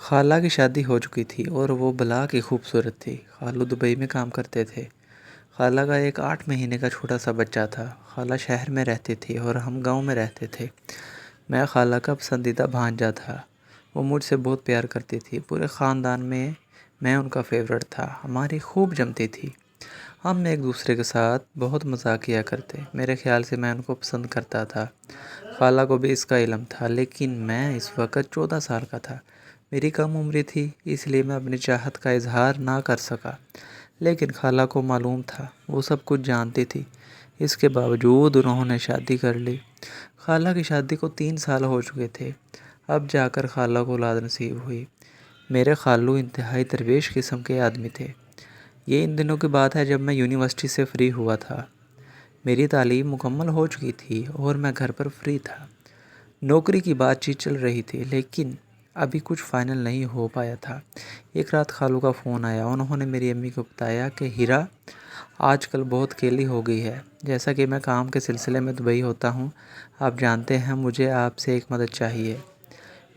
خالہ کی شادی ہو چکی تھی اور وہ بلا کی خوبصورت تھی۔ خالو دبئی میں کام کرتے تھے۔ خالہ کا ایک 8 مہینے کا چھوٹا سا بچہ تھا۔ خالہ شہر میں رہتی تھی اور ہم گاؤں میں رہتے تھے۔ میں خالہ کا پسندیدہ بھانجا تھا۔ وہ مجھ سے بہت پیار کرتی تھی۔ پورے خاندان میں ان کا فیورٹ تھا۔ ہماری خوب جمتی تھی۔ ہم ایک دوسرے کے ساتھ بہت مذاق کیا کرتے۔ میرے خیال سے میں ان کو پسند کرتا تھا۔ خالہ کو بھی اس کا علم تھا، لیکن میں اس وقت 14 سال کا تھا۔ میری کم عمری تھی، اس لیے میں اپنی چاہت کا اظہار نہ کر سکا، لیکن خالہ کو معلوم تھا، وہ سب کچھ جانتی تھی۔ اس کے باوجود انہوں نے شادی کر لی۔ خالہ کی شادی کو 3 سال ہو چکے تھے، اب جا کر خالہ کو اولاد نصیب ہوئی۔ میرے خالو انتہائی درویش قسم کے آدمی تھے۔ یہ ان دنوں کی بات ہے جب میں یونیورسٹی سے فری ہوا تھا۔ میری تعلیم مکمل ہو چکی تھی اور میں گھر پر فری تھا۔ نوکری کی بات چیت چل رہی تھی، لیکن ابھی کچھ فائنل نہیں ہو پایا تھا۔ ایک رات خالو کا فون آیا۔ انہوں نے میری امی کو بتایا کہ ہیرا آج کل بہت کیلی ہو گئی ہے۔ جیسا کہ میں کام کے سلسلے میں دبئی ہوتا ہوں، آپ جانتے ہیں، مجھے آپ سے ایک مدد چاہیے۔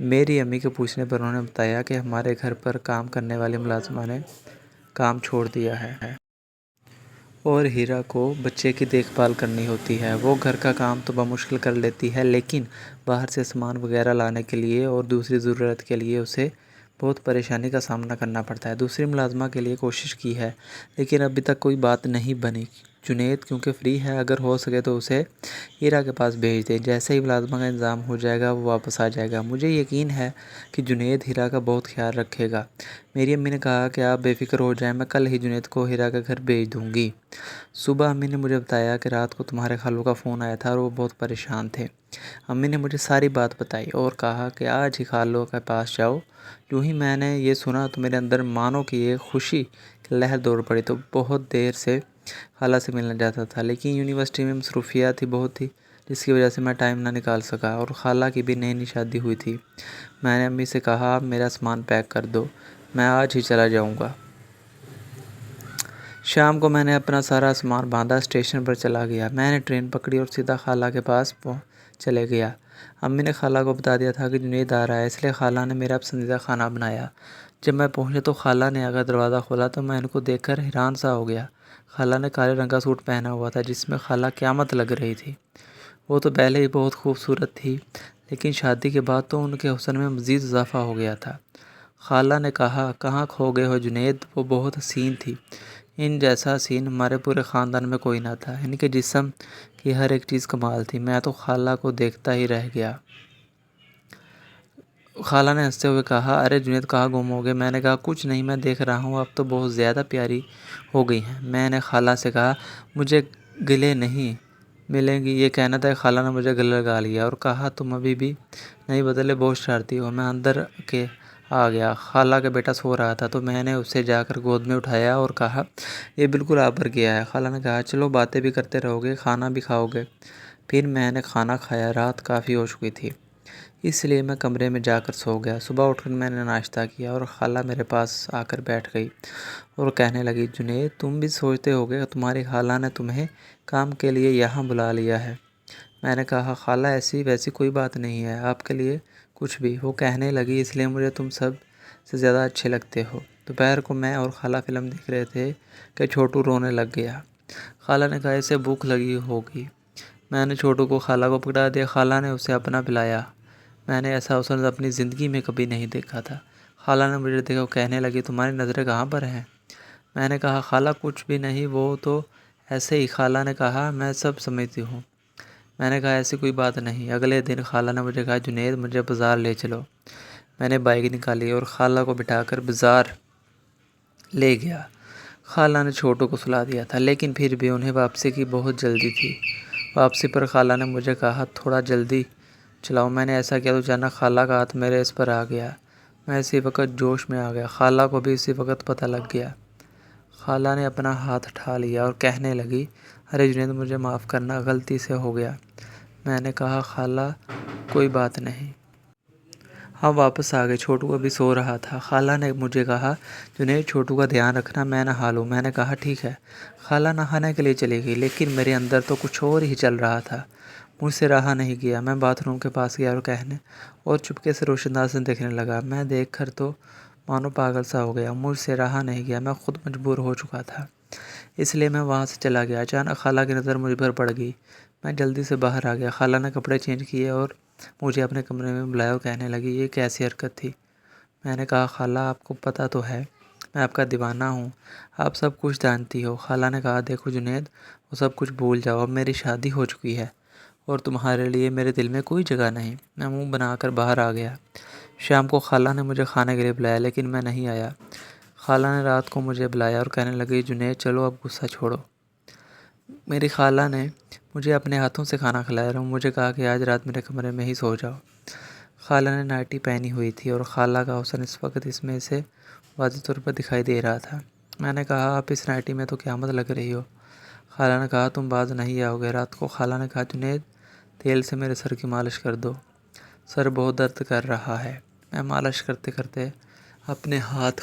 میری امی کے پوچھنے پر انہوں نے بتایا کہ ہمارے گھر پر کام کرنے والی ملازمہ نے کام چھوڑ دیا ہے اور ہیرا کو بچے کی دیکھ بھال کرنی ہوتی ہے۔ وہ گھر کا کام تو بمشکل کر لیتی ہے، لیکن باہر سے سامان وغیرہ لانے کے لیے اور دوسری ضرورت کے لیے اسے بہت پریشانی کا سامنا کرنا پڑتا ہے۔ دوسری ملازمہ کے لیے کوشش کی ہے، لیکن ابھی تک کوئی بات نہیں بنی۔ جنید کیونکہ فری ہے، اگر ہو سکے تو اسے ہیرا کے پاس بھیج دیں۔ جیسے ہی ملازمہ کا انتظام ہو جائے گا وہ واپس آ جائے گا۔ مجھے یقین ہے کہ جنید ہیرا کا بہت خیال رکھے گا۔ میری امی نے کہا کہ آپ بے فکر ہو جائیں، میں کل ہی جنید کو ہیرا کے گھر بھیج دوں گی۔ صبح امی نے مجھے بتایا کہ رات کو تمہارے خالو کا فون آیا تھا اور وہ بہت پریشان تھے۔ امی نے مجھے ساری بات بتائی اور کہا کہ آج ہی خالو کے پاس جاؤ۔ یوں ہی میں نے یہ سنا تو میرے اندر مانو کہ ایک خوشی کی لہر دوڑ پڑی۔ تو بہت دیر سے خالہ سے ملنا چاہتا تھا، لیکن یونیورسٹی میں مصروفیات ہی بہت تھی، جس کی وجہ سے میں ٹائم نہ نکال سکا، اور خالہ کی بھی نئی شادی ہوئی تھی۔ میں نے امی سے کہا آپ میرا سامان پیک کر دو، میں آج ہی چلا جاؤں گا۔ شام کو میں نے اپنا سارا سامان باندھا، اسٹیشن پر چلا گیا۔ میں نے ٹرین پکڑی اور سیدھا خالہ کے پاس چلے گیا۔ امی نے خالہ کو بتا دیا تھا کہ جنید آ رہا ہے، اس لیے خالہ نے میرا پسندیدہ کھانا بنایا۔ جب میں پہنچا تو خالہ نے آگے دروازہ کھولا تو میں ان کو دیکھ کر حیران سا ہو گیا۔ خالہ نے کالے رنگ کا سوٹ پہنا ہوا تھا جس میں خالہ قیامت لگ رہی تھی۔ وہ تو پہلے ہی بہت خوبصورت تھی، لیکن شادی کے بعد تو ان کے حسن میں مزید اضافہ ہو گیا تھا۔ خالہ نے کہا کہاں کھو گئے ہو جنید، وہ بہت حسین تھی۔ ان جیسا حسین ہمارے پورے خاندان میں کوئی نہ تھا۔ ان کے جسم کی ہر ایک چیز کمال تھی۔ میں تو خالہ کو دیکھتا ہی رہ گیا۔ خالہ نے ہنستے ہوئے کہا ارے جنید کہاں گم ہو گئے؟ میں نے کہا کچھ نہیں، میں دیکھ رہا ہوں اب تو بہت زیادہ پیاری ہو گئی ہیں۔ میں نے خالہ سے کہا مجھے گلے نہیں ملیں گی، یہ کہنا تھا کہ خالہ نے مجھے گلے لگا لیا اور کہا تم ابھی بھی نہیں بدلے، بہت شرارتی ہو۔ میں اندر کے آ گیا۔ خالہ کا بیٹا سو رہا تھا تو میں نے اسے جا کر گود میں اٹھایا اور کہا یہ بالکل آپ پر گیا ہے۔ خالہ نے کہا چلو باتیں بھی کرتے رہو گے، کھانا بھی کھاؤ گے۔ پھر میں نے کھانا کھایا۔ رات کافی ہو چکی تھی، اس لیے میں کمرے میں جا کر سو گیا۔ صبح اٹھ کر میں نے ناشتہ کیا اور خالہ میرے پاس آ کر بیٹھ گئی اور کہنے لگی جنید تم بھی سوچتے ہوگے کہ تمہاری خالہ نے تمہیں کام کے لیے یہاں بلا لیا ہے۔ میں نے کہا خالہ ایسی ویسی کوئی بات نہیں ہے، آپ کے لیے کچھ بھی۔ وہ کہنے لگی اس لیے مجھے تم سب سے زیادہ اچھے لگتے ہو۔ دوپہر کو میں اور خالہ فلم دیکھ رہے تھے کہ چھوٹو رونے لگ گیا۔ خالہ نے کہا اسے بھوک لگی ہوگی۔ میں نے چھوٹو کو خالہ کو پکڑا دیا۔ خالہ نے اسے اپنا پلایا۔ میں نے ایسا حسن اپنی زندگی میں کبھی نہیں دیکھا تھا۔ خالہ نے مجھے دیکھا، کہنے لگی تمہاری نظریں کہاں پر ہیں؟ میں نے کہا خالہ کچھ بھی نہیں، وہ تو ایسے ہی۔ خالہ نے کہا میں سب سمجھتی ہوں۔ میں نے کہا ایسی کوئی بات نہیں۔ اگلے دن خالہ نے مجھے کہا جنید مجھے بازار لے چلو۔ میں نے بائک نکالی اور خالہ کو بٹھا کر بازار لے گیا۔ خالہ نے چھوٹو کو سلا دیا تھا، لیکن پھر بھی انہیں واپسی کی بہت جلدی تھی۔ واپسی پر خالہ نے مجھے کہا تھوڑا جلدی چلاؤ۔ میں نے ایسا کیا تو اچانک خالہ کا ہاتھ میرے اس پر آ گیا۔ میں اسی وقت جوش میں آ گیا۔ خالہ کو بھی اسی وقت پتہ لگ گیا۔ خالہ نے اپنا ہاتھ اٹھا لیا اور کہنے لگی ارے جنید مجھے معاف کرنا، غلطی سے ہو گیا۔ میں نے کہا خالہ کوئی بات نہیں۔ ہم واپس آ گئے۔ چھوٹو ابھی سو رہا تھا۔ خالہ نے مجھے کہا جنید چھوٹو کا دھیان رکھنا، میں نہا لوں۔ میں نے کہا ٹھیک ہے۔ خالہ نہانے کے لیے چلی گئی، لیکن میرے اندر تو کچھ اور ہی چل رہا تھا۔ مجھ سے رہا نہیں گیا، میں باتھ روم کے پاس گیا اور چپکے سے روشن دان سے دیکھنے لگا۔ میں دیکھ کر تو مانو پاگل سا ہو گیا، مجھ سے رہا نہیں گیا، میں خود مجبور ہو چکا تھا، اس لیے میں وہاں سے چلا گیا۔ اچانک خالہ کی نظر مجھ پر پڑ گئی، میں جلدی سے باہر آ گیا۔ خالہ نے کپڑے چینج کیے اور مجھے اپنے کمرے میں بلایا اور کہنے لگی، یہ کیسی حرکت تھی؟ میں نے کہا، خالہ آپ کو پتہ تو ہے میں آپ کا دیوانہ ہوں، آپ سب کچھ جانتی ہو۔ خالہ نے کہا، دیکھو جنید، وہ سب کچھ بھول جاؤ، اب میری شادی ہو چکی ہے اور تمہارے لیے میرے دل میں کوئی جگہ نہیں۔ میں منہ بنا کر باہر آ گیا۔ شام کو خالہ نے مجھے کھانے کے لیے بلایا لیکن میں نہیں آیا۔ خالہ نے رات کو مجھے بلایا اور کہنے لگی، جنید چلو اب غصہ چھوڑو۔ میری خالہ نے مجھے اپنے ہاتھوں سے کھانا کھلایا اور مجھے کہا کہ آج رات میرے کمرے میں ہی سو جاؤ۔ خالہ نے نائٹی پہنی ہوئی تھی اور خالہ کا حسن اس وقت اس میں سے واضح طور پر دکھائی دے رہا تھا۔ میں نے کہا، آپ اس نائٹی میں تو قیامت لگ رہی ہو۔ خالہ نے کہا، تم باز نہیں آؤ گے۔ رات کو خالہ نے کہا، جنید تیل سے میرے سر کی مالش کر دو، سر بہت درد کر رہا ہے۔ میں مالش کرتے کرتے اپنے ہاتھ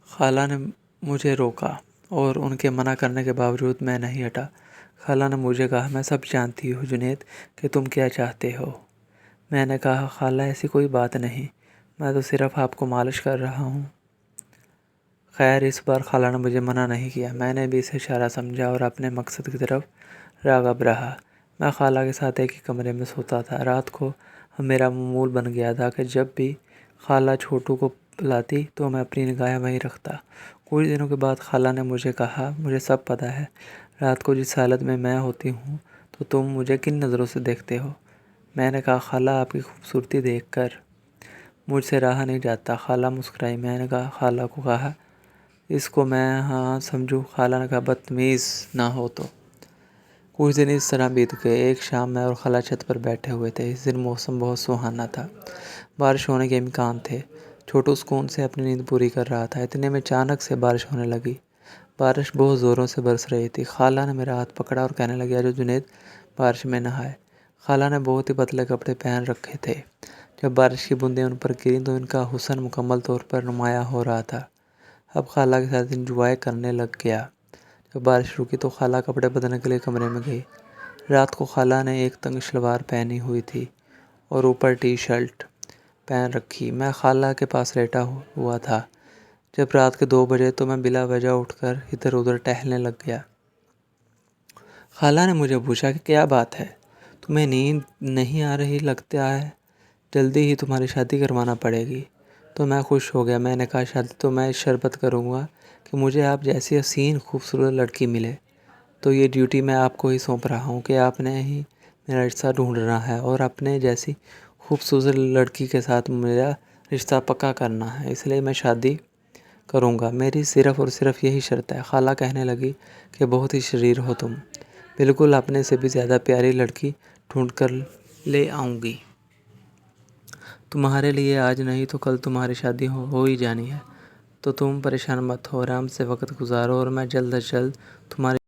خالہ نے مجھے روکا اور ان کے منع کرنے کے باوجود میں نہیں ہٹا۔ خالہ نے مجھے کہا، میں سب جانتی ہوں جنید کہ تم کیا چاہتے ہو۔ میں نے کہا، خالہ ایسی کوئی بات نہیں، میں تو صرف آپ کو مالش کر رہا ہوں۔ خیر اس بار خالہ نے مجھے منع نہیں کیا، میں نے بھی اسے اشارہ سمجھا اور اپنے مقصد کی طرف راغب رہا۔ میں خالہ کے ساتھ ایک ہی کمرے میں سوتا تھا۔ رات کو اب میرا معمول بن گیا تھا کہ جب بھی خالہ چھوٹو کو بلاتی تو میں اپنی نگاہیں وہیں رکھتا۔ کچھ دنوں کے بعد خالہ نے مجھے کہا، مجھے سب پتہ ہے، رات کو جس حالت میں ہوتی ہوں تو تم مجھے کن نظروں سے دیکھتے ہو۔ میں نے کہا، خالہ آپ کی خوبصورتی دیکھ کر مجھ سے رہا نہیں جاتا۔ خالہ مسکرائی۔ میں نے خالہ کو کہا، اس کو میں ہاں سمجھوں۔ خالہ نے کہا، بدتمیز نہ ہو تو۔ کچھ دن اس طرح بیت گئے۔ ایک شام میں اور خالہ چھت پر بیٹھے ہوئے تھے۔ اس دن موسم بہت سہانا تھا، بارش ہونے کے امکان تھے۔ چھوٹو سکون سے اپنی نیند پوری کر رہا تھا، اتنے میں اچانک سے بارش ہونے لگی۔ بارش بہت زوروں سے برس رہی تھی۔ خالہ نے میرا ہاتھ پکڑا اور کہنے لگی، آجو جنید بارش میں نہائے۔ خالہ نے بہت ہی پتلے کپڑے پہن رکھے تھے، جب بارش کی بوندیں ان پر گریں تو ان کا حسن مکمل طور پر نمایاں ہو رہا تھا۔ اب خالہ کے ساتھ انجوائے کرنے لگ گیا۔ جب بارش رکی تو خالہ کپڑے بدلنے کے لیے کمرے میں گئی۔ رات کو خالہ نے ایک تنگ شلوار پہنی ہوئی تھی اور اوپر ٹی شرٹ پہن رکھی۔ میں خالہ کے پاس لیٹا ہوا تھا۔ جب رات کے 2 بجے تو میں بلا وجہ اٹھ کر ادھر ادھر ٹہلنے لگ گیا۔ خالہ نے مجھے پوچھا کہ کیا بات ہے، تمہیں نیند نہیں آ رہی لگتا ہے، جلدی ہی تمہاری شادی کروانا پڑے گی۔ تو میں خوش ہو گیا۔ میں نے کہا، شادی تو میں اس شرط کروں گا کہ مجھے آپ جیسی حسین خوبصورت لڑکی ملے۔ تو یہ ڈیوٹی میں آپ کو ہی سونپ رہا ہوں کہ آپ نے ہی میرا رشتہ ڈھونڈنا ہے اور اپنے جیسی خوبصورت لڑکی کے ساتھ میرا رشتہ پکا کرنا ہے، اس لیے میں شادی کروں گا، میری صرف اور صرف یہی شرط ہے۔ خالہ کہنے لگی کہ بہت ہی شریر ہو تم، بالکل اپنے سے بھی زیادہ پیاری لڑکی ڈھونڈ کر لے آؤں گی۔ تمہارے لیے آج نہیں تو کل تمہاری شادی ہو ہی جانی ہے، تو تم پریشان مت ہو، آرام سے وقت گزارو اور میں جلد از جلد تمہاری